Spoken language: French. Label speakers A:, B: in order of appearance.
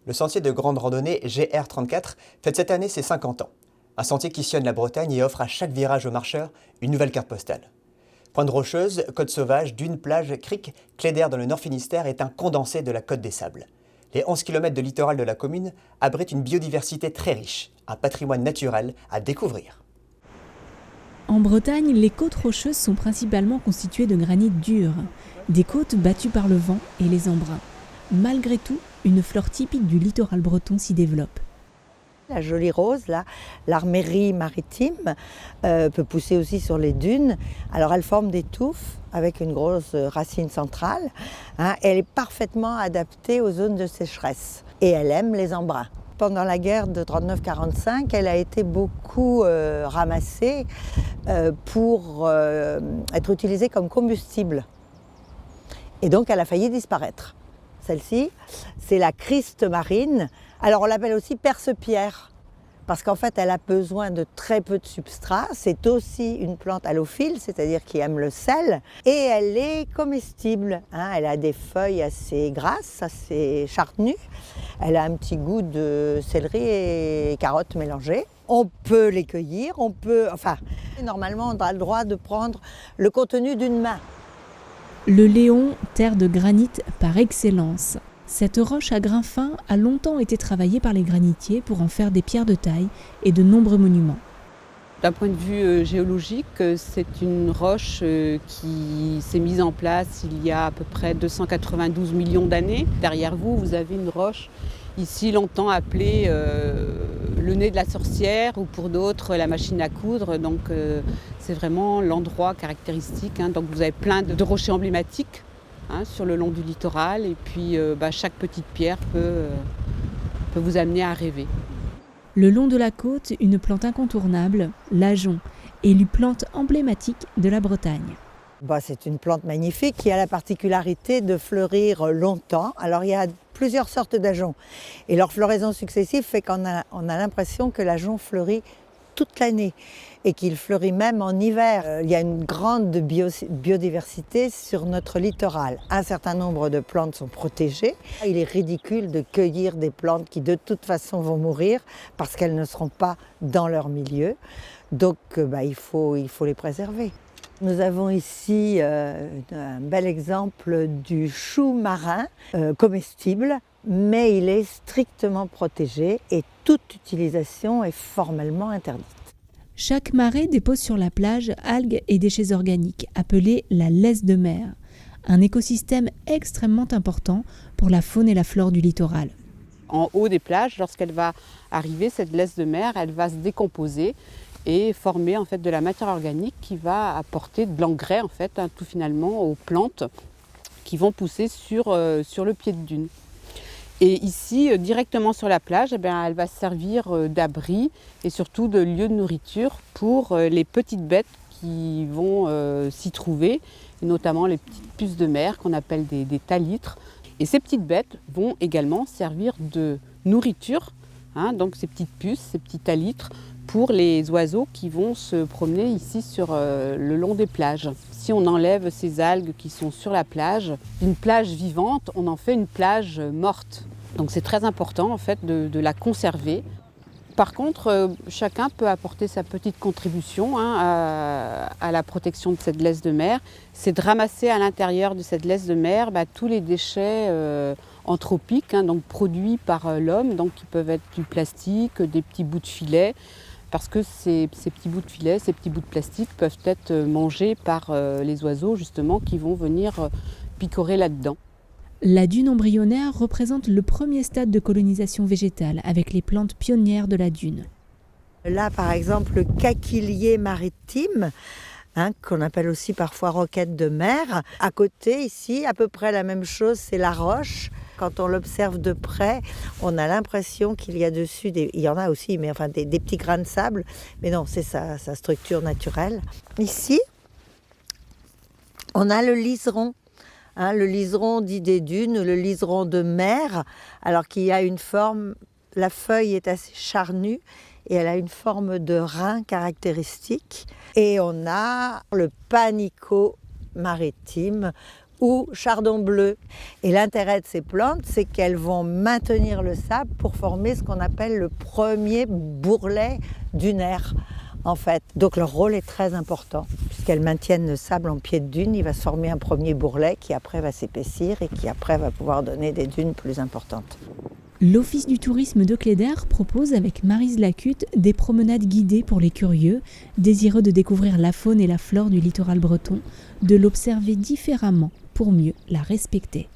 A: Le sentier de grande randonnée GR34 fête cette année ses 50 ans. Un sentier qui sillonne la Bretagne et offre à chaque virage aux marcheurs une nouvelle carte postale. Pointe rocheuse, côte sauvage, dunes, plages, criques, Cléder dans le Nord Finistère est un condensé de la Côte des Sables. Les 11 km de littoral de la commune abritent une biodiversité très riche, un patrimoine naturel à découvrir.
B: En Bretagne, les côtes rocheuses sont principalement constituées de granit dur, des côtes battues par le vent et les embruns. Malgré tout, une flore typique du littoral breton s'y développe.
C: La jolie rose, là, l'armérie maritime, peut pousser aussi sur les dunes. Alors elle forme des touffes avec une grosse racine centrale. Elle est parfaitement adaptée aux zones de sécheresse et elle aime les embruns. Pendant la guerre de 39-45, elle a été beaucoup ramassée pour être utilisée comme combustible. Et donc elle a failli disparaître. Celle-ci, c'est la criste marine. Alors on l'appelle aussi perce-pierre, parce qu'en fait elle a besoin de très peu de substrat. C'est aussi une plante halophile, c'est-à-dire qui aime le sel, et elle est comestible. Elle a des feuilles assez grasses, assez charnues. Elle a un petit goût de céleri et carottes mélangées. On peut les cueillir, normalement on a le droit de prendre le contenu d'une main.
B: Le Léon, terre de granit par excellence. Cette roche à grains fins a longtemps été travaillée par les granitiers pour en faire des pierres de taille et de nombreux monuments.
D: D'un point de vue géologique, c'est une roche qui s'est mise en place il y a à peu près 292 millions d'années. Derrière vous, vous avez une roche ici longtemps appelée le nez de la sorcière ou pour d'autres la machine à coudre. Donc c'est vraiment l'endroit caractéristique. Donc vous avez plein de rochers emblématiques sur le long du littoral et puis chaque petite pierre peut vous amener à rêver.
B: Le long de la côte, une plante incontournable, l'ajon, élue plante emblématique de la Bretagne.
C: C'est une plante magnifique qui a la particularité de fleurir longtemps. Alors il y a plusieurs sortes d'ajoncs et leur floraison successive fait qu'on a l'impression que l'ajon fleurit toute l'année et qu'il fleurit même en hiver. Il y a une grande biodiversité sur notre littoral. Un certain nombre de plantes sont protégées. Il est ridicule de cueillir des plantes qui de toute façon vont mourir parce qu'elles ne seront pas dans leur milieu. Donc il faut les préserver. Nous avons ici un bel exemple du chou marin comestible, mais il est strictement protégé et toute utilisation est formellement interdite.
B: Chaque marée dépose sur la plage algues et déchets organiques, appelés la laisse de mer, un écosystème extrêmement important pour la faune et la flore du littoral.
D: En haut des plages, lorsqu'elle va arriver, cette laisse de mer, elle va se décomposer et former en fait de la matière organique qui va apporter de l'engrais tout finalement aux plantes qui vont pousser sur le pied de dune. Et ici, directement sur la plage, elle va servir d'abri et surtout de lieu de nourriture pour les petites bêtes qui vont s'y trouver, et notamment les petites puces de mer qu'on appelle des thalitres. Et ces petites bêtes vont également servir de nourriture, donc ces petites puces, ces petits thalitres, pour les oiseaux qui vont se promener ici sur le long des plages. Si on enlève ces algues qui sont sur la plage, d'une plage vivante, on en fait une plage morte. Donc c'est très important en fait de la conserver. Par contre, chacun peut apporter sa petite contribution à la protection de cette laisse de mer. C'est de ramasser à l'intérieur de cette laisse de mer tous les déchets anthropiques, donc produits par l'homme, donc qui peuvent être du plastique, des petits bouts de filet, parce que ces petits bouts de filet, ces petits bouts de plastique peuvent être mangés par les oiseaux justement qui vont venir picorer là-dedans.
B: La dune embryonnaire représente le premier stade de colonisation végétale avec les plantes pionnières de la dune.
C: Là, par exemple, le caquilier maritime, qu'on appelle aussi parfois roquette de mer. À côté, ici, à peu près la même chose, c'est la roche. Quand on l'observe de près, on a l'impression qu'il y a dessus, il y en a aussi, mais des petits grains de sable. Mais non, c'est sa structure naturelle. Ici, on a le liseron. Le liseron dit des dunes, le liseron de mer, alors qu'il a une forme, la feuille est assez charnue et elle a une forme de rein caractéristique. Et on a le panicaut maritime ou chardon bleu. Et l'intérêt de ces plantes, c'est qu'elles vont maintenir le sable pour former ce qu'on appelle le premier bourrelet dunaire, en fait. Donc leur rôle est très important, puisqu'elles maintiennent le sable en pied de dune. Il va se former un premier bourrelet qui après va s'épaissir et qui après va pouvoir donner des dunes plus importantes.
B: L'Office du tourisme de Cléder propose avec Maryse Lacute des promenades guidées pour les curieux, désireux de découvrir la faune et la flore du littoral breton, de l'observer différemment pour mieux la respecter.